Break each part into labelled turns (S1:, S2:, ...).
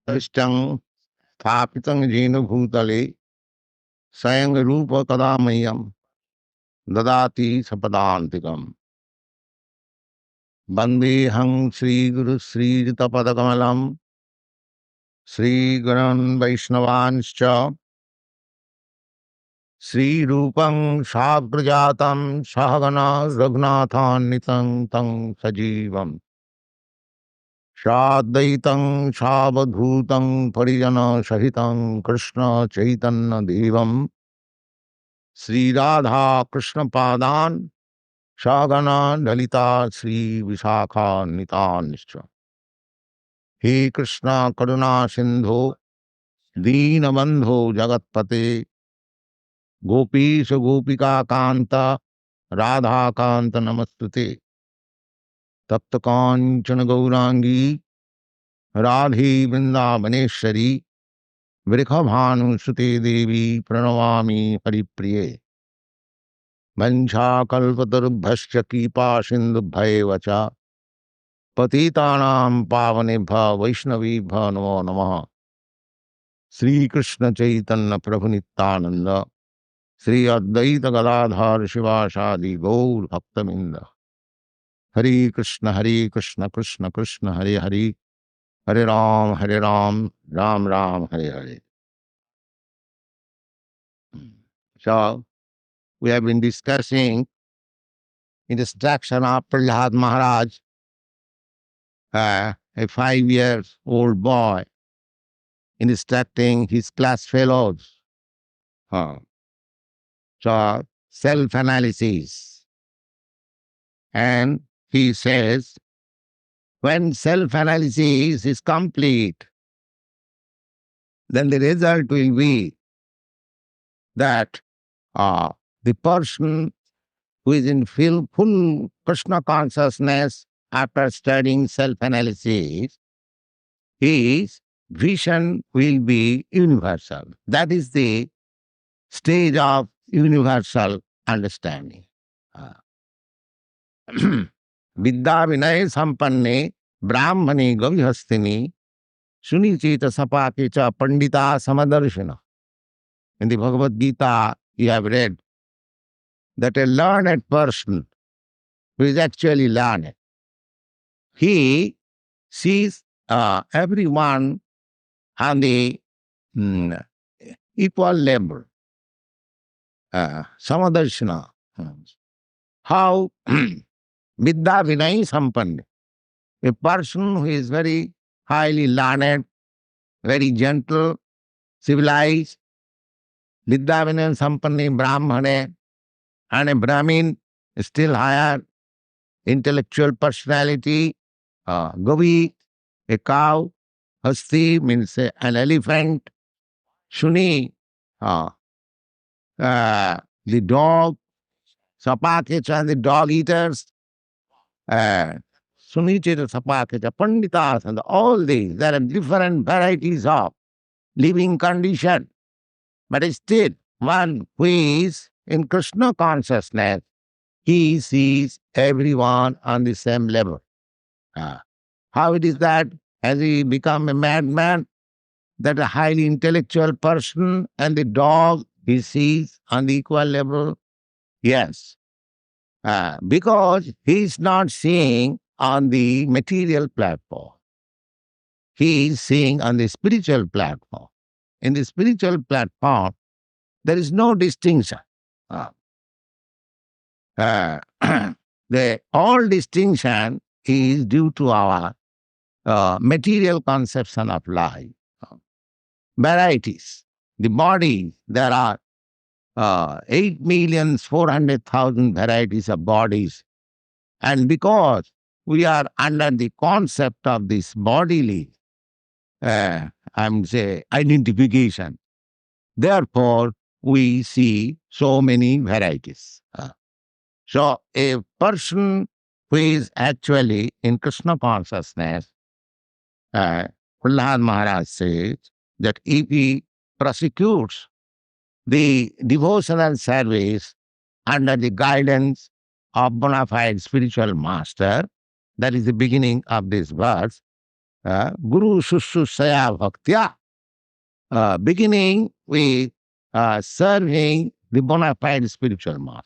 S1: Ishtang thapitang jena bhutale sayang rupa kadamayam dadati sapadantikam. Vandehang Sri Guru Sri Jita Padakamalam Sri Guran Vaishnavanscha Sri Rupang Sagrajatam Sahagana Raghunathan Nitang Tang Sajivam Shadaitam Savadhutam Parijana Sahitam Kṛṣṇa Chaitanya Devam Sri Radha Kṛṣṇa Padan Sahagana Lalita Sri Visakha Nitanscha. He Kṛṣṇa Karuna Sindho Dīnabandho Jagatpate Gopīṣa Gopika Kanta Radha Kanta Namastute Tapta Kanchana Gaurangi Radhi Vrindavaneshwari Vrikhabhanu Sute Devi Pranavami Haripriye Vancha Kalpatarubhasya Kipa Sindhubhaya Patitanam Pavanebha Vaishnavibha Namo Namaha Sri Kṛṣṇa Chaitanya Prabhu Nityananda Sri Advaita Gadadhar Shivasadi Gaur Bhaktaminda Hare Kṛṣṇa Kṛṣṇa Kṛṣṇa Hare Hare Hare Ram, Ram Ram, Hare Hare. So, we have been discussing instruction of Prahlāda Mahārāja, a 5-year-old boy, instructing his class fellows. So, self-analysis. And he says, when self-analysis is complete, then the result will be that the person who is in full Kṛṣṇa consciousness after studying self-analysis, his vision will be universal. That is the stage of universal understanding. Vidyā-vinaya-sampanne brāhmaṇe gavi hastini śuni śva-pāke paṇḍitāḥ sama-darśinaḥ. In the Bhagavad-gītā, you have read that a learned person who is actually learned, he sees everyone on the equal level. Sama-darśinaḥ. How Vidyā-vinaya-sampanne, a person who is very highly learned, very gentle, civilized, Vidyā-vinaya-sampanne brāhmaṇe, and a brahmin, still higher intellectual personality, gavi, a cow, hasti means an elephant, śuni, the dog, śva-pāke and the dog eaters, śuni śva-pāke, paṇḍitāḥ, and all these, there are different varieties of living condition. But still, one who is in Kṛṣṇa consciousness, he sees everyone on the same level. How it is that as he become a madman, that a highly intellectual person and the dog he sees on the equal level? Yes. Because he is not seeing on the material platform. He is seeing on the spiritual platform. In the spiritual platform, there is no distinction. The all distinction is due to our material conception of life. Varieties. The body, there are 8,400,000 varieties of bodies. And because we are under the concept of this bodily identification, therefore we see so many varieties. So a person who is actually in Kṛṣṇa consciousness, Prahlāda Mahārāja says that if he prosecutes the devotional service under the guidance of bona fide spiritual master, that is the beginning of this verse, Guru Shushrushaya Bhaktya, beginning with serving the bona fide spiritual master.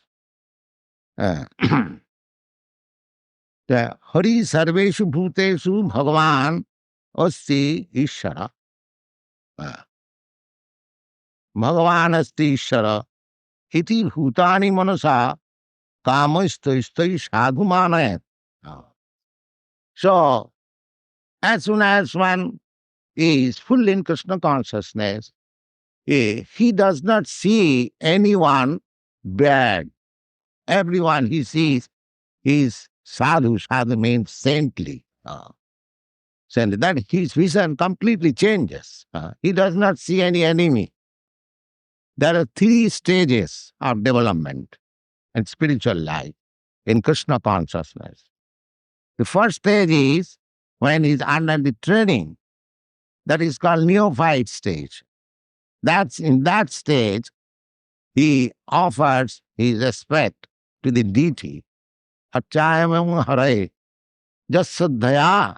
S1: The Hari Sarveshu Bhuteshu Bhagavan Asti Ishara. Bhagavan Asti Ishara. Iti Bhutani Manasa Kamastai Sadhumanayat. So, as soon as one is full in Kṛṣṇa consciousness, he does not see anyone bad. Everyone he sees is sadhu. Sadhu means saintly. Saintly. That his vision completely changes. He does not see any enemy. There are 3 stages of development and spiritual life in Kṛṣṇa consciousness. The first stage is when he is under the training. That is called neophyte stage. That's in that stage, he offers his respect to the deity. Achayamam hare jasadhaya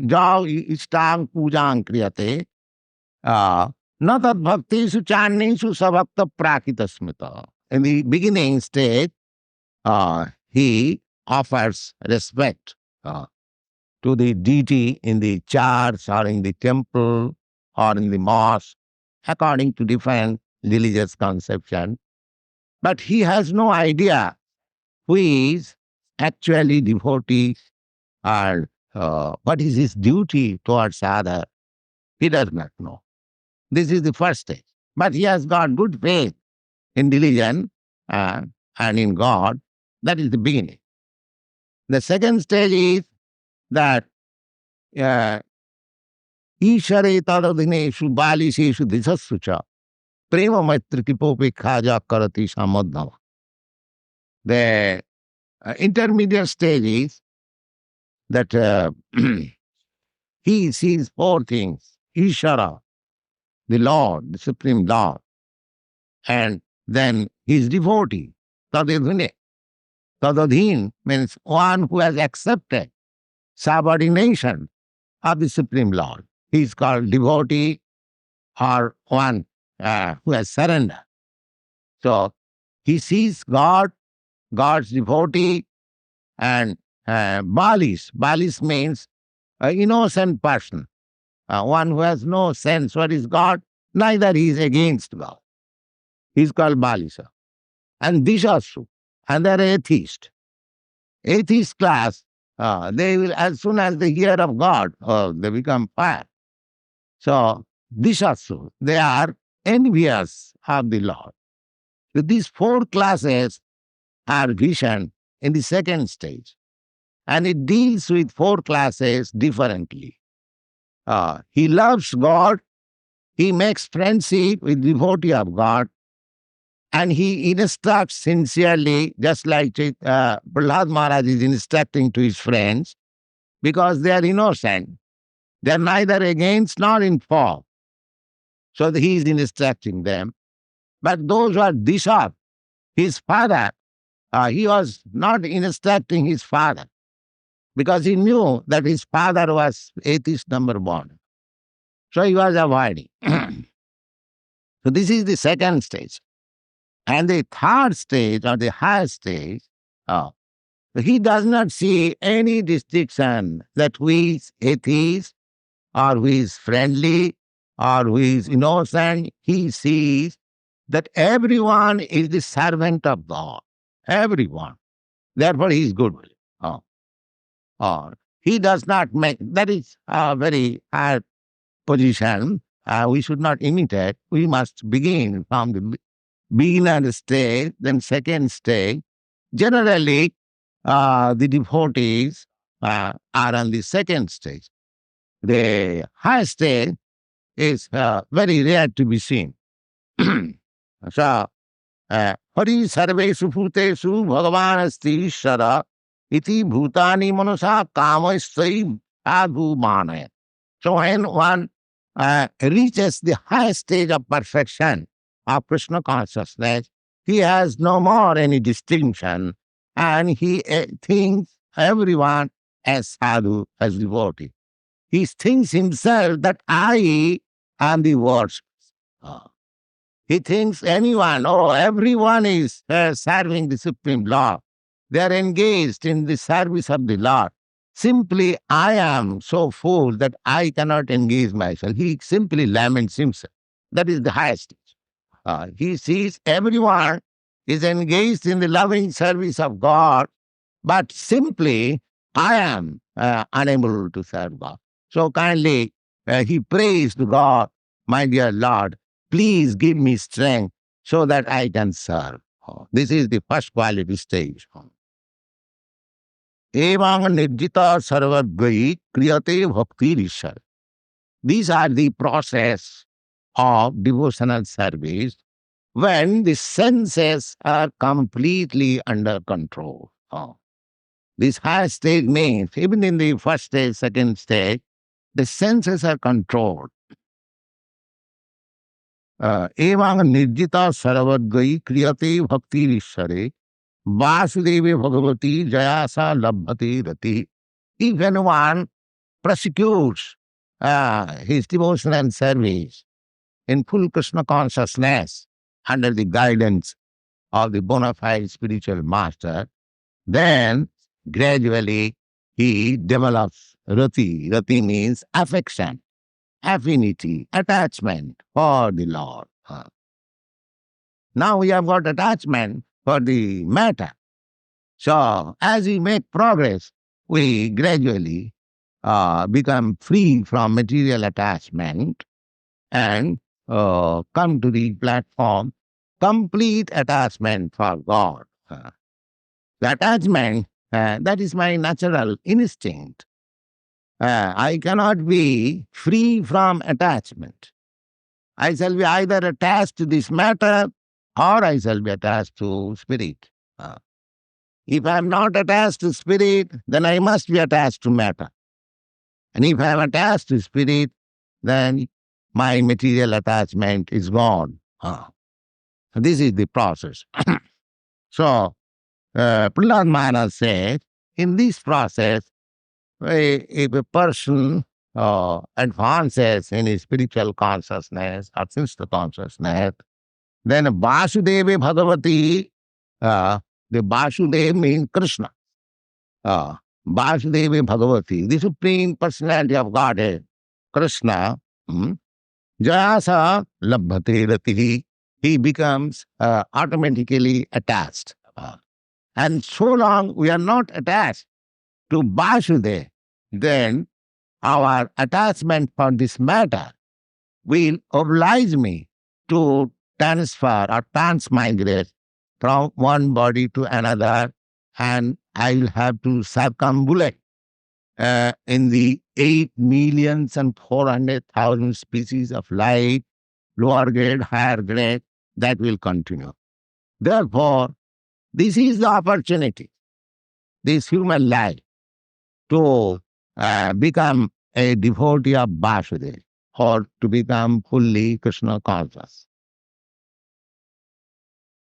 S1: jao istang pujang kriyate natat bhakti suchannishu sabhakta prakita smita. In the beginning stage, he offers respect to the deity in the church or in the temple or in the mosque, according to different religious conception. But he has no idea who is actually devotee or what is his duty towards other. He does not know. This is the first stage. But he has got good faith in religion and in God. That is the beginning. The second stage is that Ishare tadadineshu baliseshu disasucha prema maitri kipopi khaja karati samadhava. The intermediate stage is that he sees 4 things. Ishara, the Lord, the Supreme Lord, and then his devotee, tadadhine. Tadadhin means one who has accepted subordination of the Supreme Lord. He is called devotee or one who has surrendered. So he sees God, God's devotee, and balis. Balis means an innocent person, one who has no sense what is God, neither he is against God. He is called balisa. And dishasu, and they are atheist. Atheist class, they will, as soon as they hear of God, they become fire. So, dishasu, they are envious of the Lord. So these 4 classes are vision in the second stage. And it deals with 4 classes differently. He loves God, he makes friendship with devotee of God, and he instructs sincerely, just like Prahlāda Mahārāja is instructing to his friends, because they are innocent. They are neither against nor in fault. So he is instructing them. But those who are disha, his father, he was not instructing his father, because he knew that his father was atheist number 1. So he was avoiding. So this is the second stage. And the third stage, or the highest stage, he does not see any distinction that who is atheist, or who is friendly, or who is innocent. He sees that everyone is the servant of God. Everyone. Therefore, he is good. He does not make, that is a very hard position. We should not imitate. We must begin from the beginner stage, then second stage. Generally, the devotees are on the second stage. The highest stage is very rare to be seen. So, Hari sarveshu bhuteshu bhagavan asti ishara iti bhutani manasa kamastai sadhumanaya. So when one reaches the highest stage of perfection of Kṛṣṇa consciousness, he has no more any distinction, and he thinks everyone as sadhu, as devotee. He thinks himself that I am the worship. He thinks anyone, everyone is serving the Supreme Lord. They are engaged in the service of the Lord. Simply, I am so full that I cannot engage myself. He simply laments himself. That is the highest stage. He sees everyone is engaged in the loving service of God, but simply I am unable to serve God. So kindly he prays to God, my dear Lord, please give me strength so that I can serve. This is the first quality stage. Evaṁ nirjita sarvadvai kriyate bhakti rishar. These are the process of devotional service when the senses are completely under control. This higher stage means, even in the first stage, second stage, the senses are controlled. Evaṁ nirjita sarvadvai kriyate bhakti rishare Vasudeve Bhagavati Jayasa Labhati Rati. If anyone prosecutes his devotion and service in full Krishna consciousness under the guidance of the bona fide spiritual master, then gradually he develops rati. Rati means affection, affinity, attachment for the Lord. Now we have got attachment for the matter. So as we make progress, we gradually become free from material attachment and come to the platform, complete attachment for God. The attachment, that is my natural instinct. I cannot be free from attachment. I shall be either attached to this matter or I shall be attached to spirit. If I am not attached to spirit, then I must be attached to matter. And if I am attached to spirit, then my material attachment is gone. This is the process. So, Prahlāda Mahārāja said, in this process, if a person advances in his spiritual consciousness or sincere consciousness, then Vasudeva Bhagavati, the Vasudeva means Kṛṣṇa. Vasudeva Bhagavati, the Supreme Personality of Godhead, Kṛṣṇa, Jayasa Labhate Ratihi, he becomes automatically attached. And so long we are not attached to Vasudeva, then our attachment for this matter will oblige me to transfer or transmigrate from one body to another, and I will have to circumambulate in the 8,400,000 species of life, lower grade, higher grade, that will continue. Therefore, this is the opportunity, this human life, to become a devotee of Vasudeva or to become fully Krishna conscious.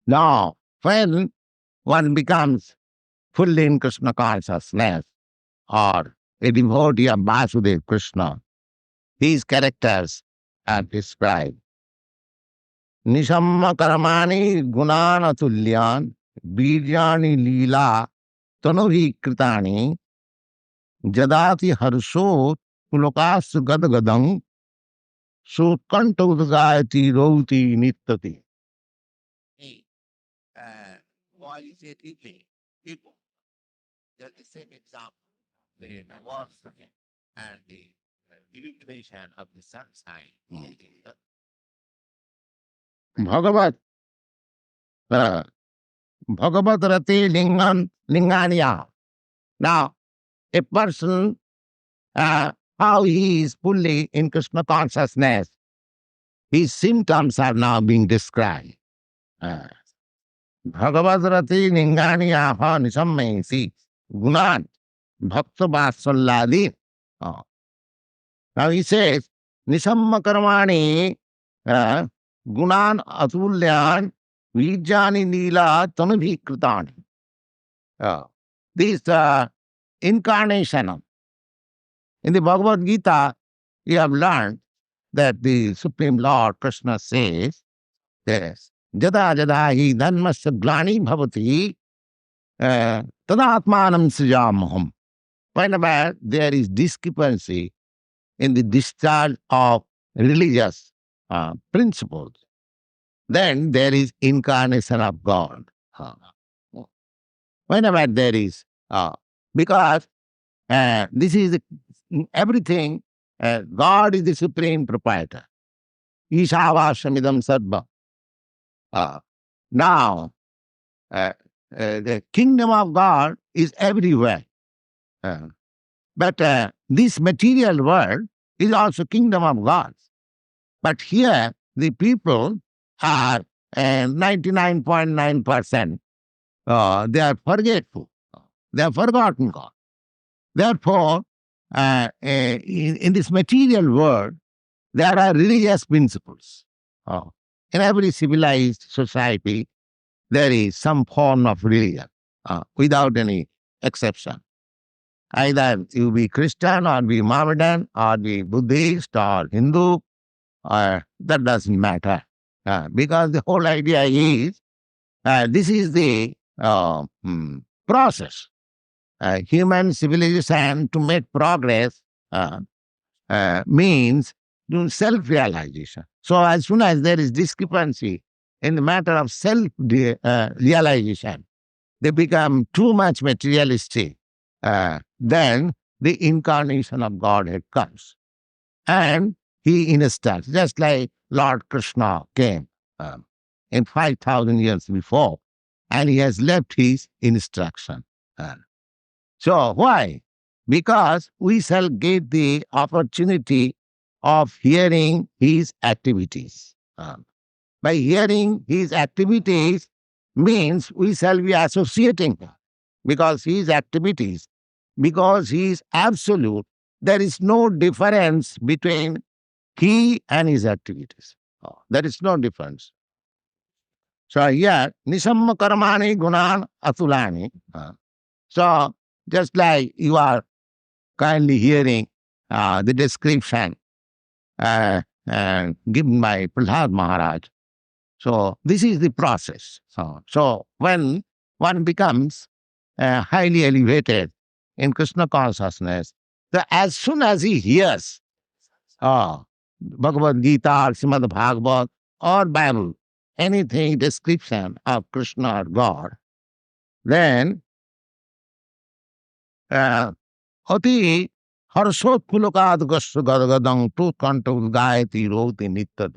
S1: Now, when one becomes fully in Krishna consciousness or a devotee of Vasudeva Krishna, these characters are described. Nisamma karamani gunana tulyan vidyā-ni līlā tanubhi kritani jadati harsho pulokas gadgadam sutkantavagayati rauti nittati. Qualitatively equal. Just the same example, the words and the illumination of the sunshine. Bhagavat rati linganya. Now, a person, how he is fully in Krishna consciousness, his symptoms are now being described. Bhagavat rati linganya nisammesi gunan bhakta vatsalladi. Now he says, nisamma karmani gunan atulyan vidyā-ni līlā tanubhi kritani. These incarnation. In the Bhagavad-gītā, we have learned that the Supreme Lord Kṛṣṇa says, yes, jada jada hi dharmasya glani bhavati tadatmanam srijamaham. Whenever there is discrepancy in the discharge of religious principles, then there is incarnation of God. Whenever there is, because this is everything, God is the supreme proprietor. Īśāvāsamidam sarva. Now, the kingdom of God is everywhere. But this material world is also kingdom of God. But here, the people are 99.9%. They are forgetful. They have forgotten God. Therefore, in this material world, there are religious principles. In every civilized society, there is some form of religion, without any exception. Either you be Christian or be Mohammedan or be Buddhist or Hindu, that doesn't matter. Because the whole idea is, this is the process. Human civilization to make progress means to self-realization. So as soon as there is discrepancy in the matter of self-realization, they become too much materialistic. Then the incarnation of Godhead comes. And he instructs, just like Lord Kṛṣṇa came in 5,000 years before, and he has left his instruction. So why? Because we shall get the opportunity of hearing his activities. By hearing his activities means we shall be associating because his activities, because he is absolute, there is no difference between he and his activities. There is no difference. So here, nisamma karmani gunan atulani. So just like you are kindly hearing the description given by Prahlāda Mahārāja. So this is the process. So when one becomes highly elevated in Krishna consciousness, as soon as he hears Bhagavad-gītā, Srimad Bhagavatam, or Bible, anything description of Krishna or God, then Ati harsotpulokad gadgadang tu kantul gayati roti nittad.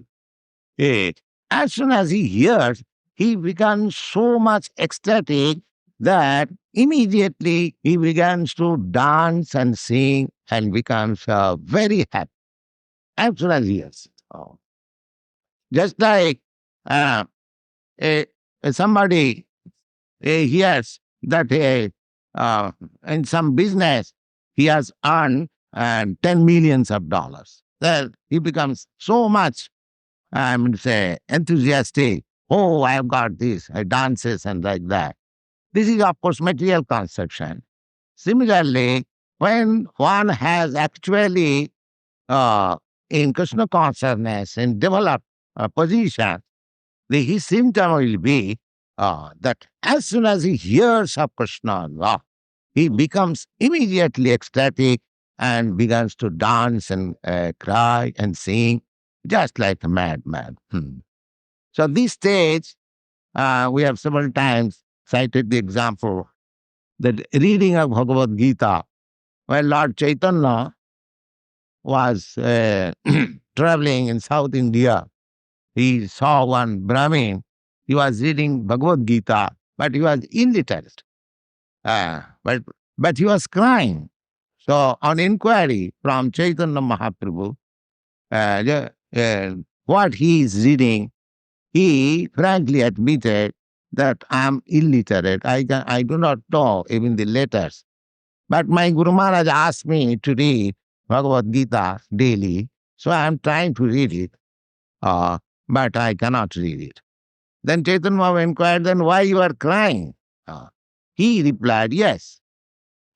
S1: As soon as he hears, he becomes so much ecstatic that immediately he begins to dance and sing and becomes very happy. As soon as he hears. Just like somebody hears that in some business he has earned 10 millions of dollars. Then he becomes so much, enthusiastic. Oh, I have got this. I dances and like that. This is, of course, material conception. Similarly, when one has actually in Krishna consciousness and developed a position, his symptom will be that as soon as he hears of Krishna, he becomes immediately ecstatic and begins to dance and cry and sing, just like a madman. So this stage, we have several times cited the example that reading of Bhagavad-gītā, when Lord Chaitanya was traveling in South India, he saw one brahmin. He was reading Bhagavad-gītā, but he was illiterate. But he was crying. So on inquiry from Chaitanya Mahaprabhu, what he is reading, he frankly admitted that I am illiterate. I do not know even the letters. But my Guru Maharaj asked me to read Bhagavad-gītā daily, so I am trying to read it, but I cannot read it. Then Chaitanya Mahaprabhu inquired, then why you are crying? He replied, yes,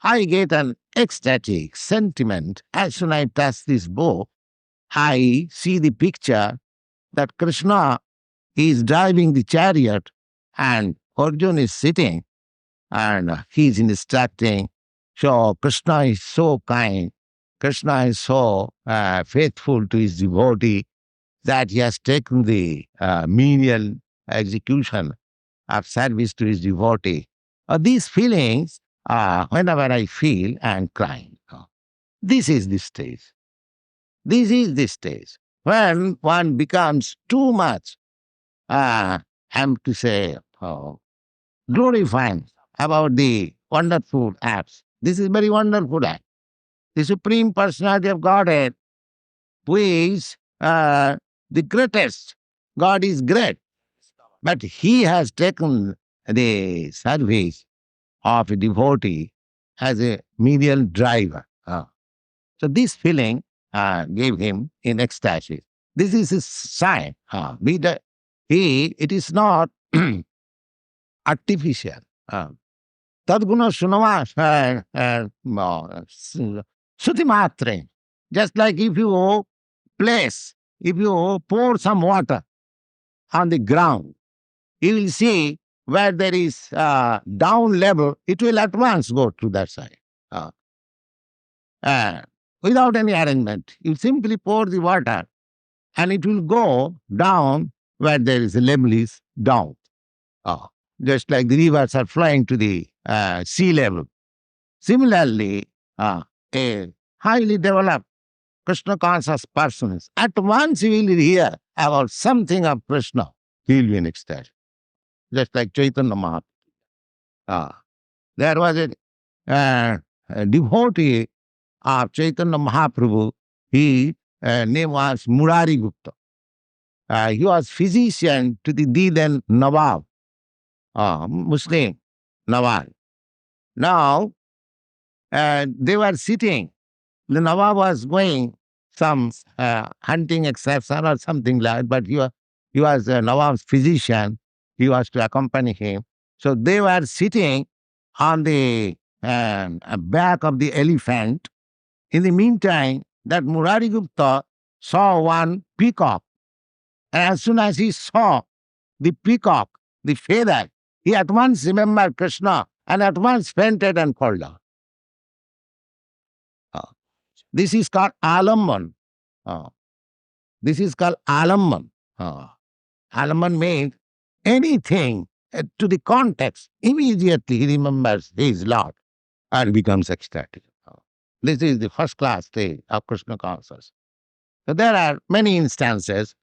S1: I get an ecstatic sentiment as soon as I touch this book. I see the picture that Kṛṣṇa is driving the chariot and Arjuna is sitting and he is instructing. So Kṛṣṇa is so kind. Kṛṣṇa is so faithful to his devotee that he has taken the menial execution of service to his devotee. These feelings, whenever I feel, I am crying. This is the stage. This is the stage. When one becomes too much, I'm to say, glorifying about the wonderful acts. This is very wonderful act. The Supreme Personality of Godhead, who is the greatest. God is great. But he has taken the service of a devotee as a menial driver. So this feeling gave him in ecstasy. This is his sign. It is not artificial. Tadguna sunama sutimatre. Just like if you pour some water on the ground, you will see where there is down level, it will at once go to that side. Without any arrangement, you simply pour the water and it will go down where there is a level is down. Just like the rivers are flowing to the sea level. Similarly, a highly developed Krishna conscious person is at once he will hear about something of Krishna, he will be in ecstasy. Just like Chaitanya Mahaprabhu. There was a devotee of Chaitanya Mahaprabhu. His name was Murari Gupta. He was physician to the then Nawab, Muslim Nawab. Now, they were sitting. The Nawab was going some hunting excursion or something like that, but he was Nawab's physician. He was to accompany him. So they were sitting on the back of the elephant. In the meantime, that Murari Gupta saw one peacock. And as soon as he saw the peacock, the feather, he at once remembered Kṛṣṇa and at once fainted and fell down. This is called alamman. This is called alamman. Alamman means anything to the context. Immediately he remembers his Lord and becomes ecstatic. This is the first class stage of Krishna consciousness. So there are many instances.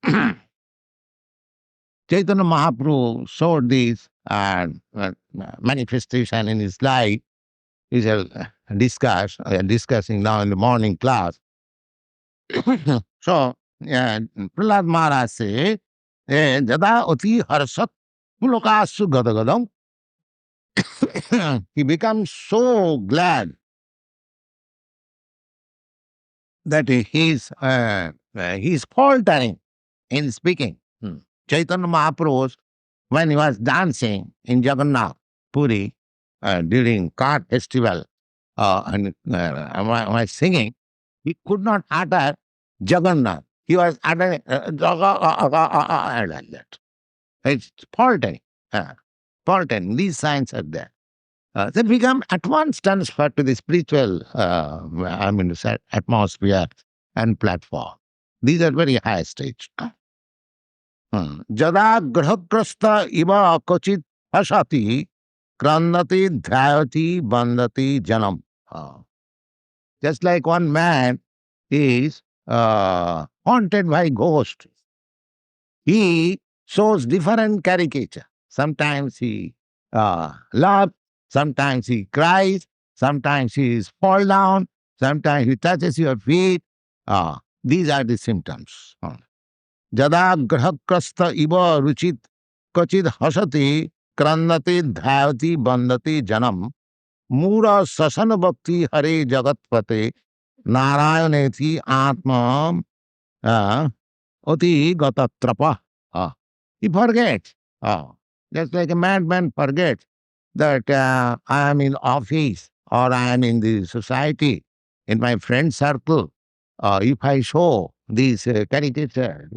S1: Chaitanya Mahaprabhu showed this manifestation in his life. He shall discussing now in the morning class. So, Prahlāda Mahārāja said, Jada oti harsat pulokasu gadagadam. He becomes so glad that he is faltering in speaking. Chaitanya Mahaprabhu, when he was dancing in Jagannath Puri during cart festival and was singing, he could not utter Jagannath. He was uttering like that. It's faltering. Faltering. These signs are there. They become at once transferred to the spiritual atmosphere and platform. These are very high stage. Jada grahagrasta iva kochit hastini kṛṣṇati dhyayati bandhati janam. Just like one man is haunted by ghosts. He shows different caricature. Sometimes he laughs, sometimes he cries, sometimes he is fall down, sometimes he touches your feet. These are the symptoms. Jada grahagrasta iva ruchit kochit hastini kṛṣṇati dhyayati bandhati janam mūra sasana bhakti hare jagatpate narayaneti atma oti gatatrapa. He forgets. Just like a madman forgets that I am in office or I am in the society, in my friend circle, if I show these caricature,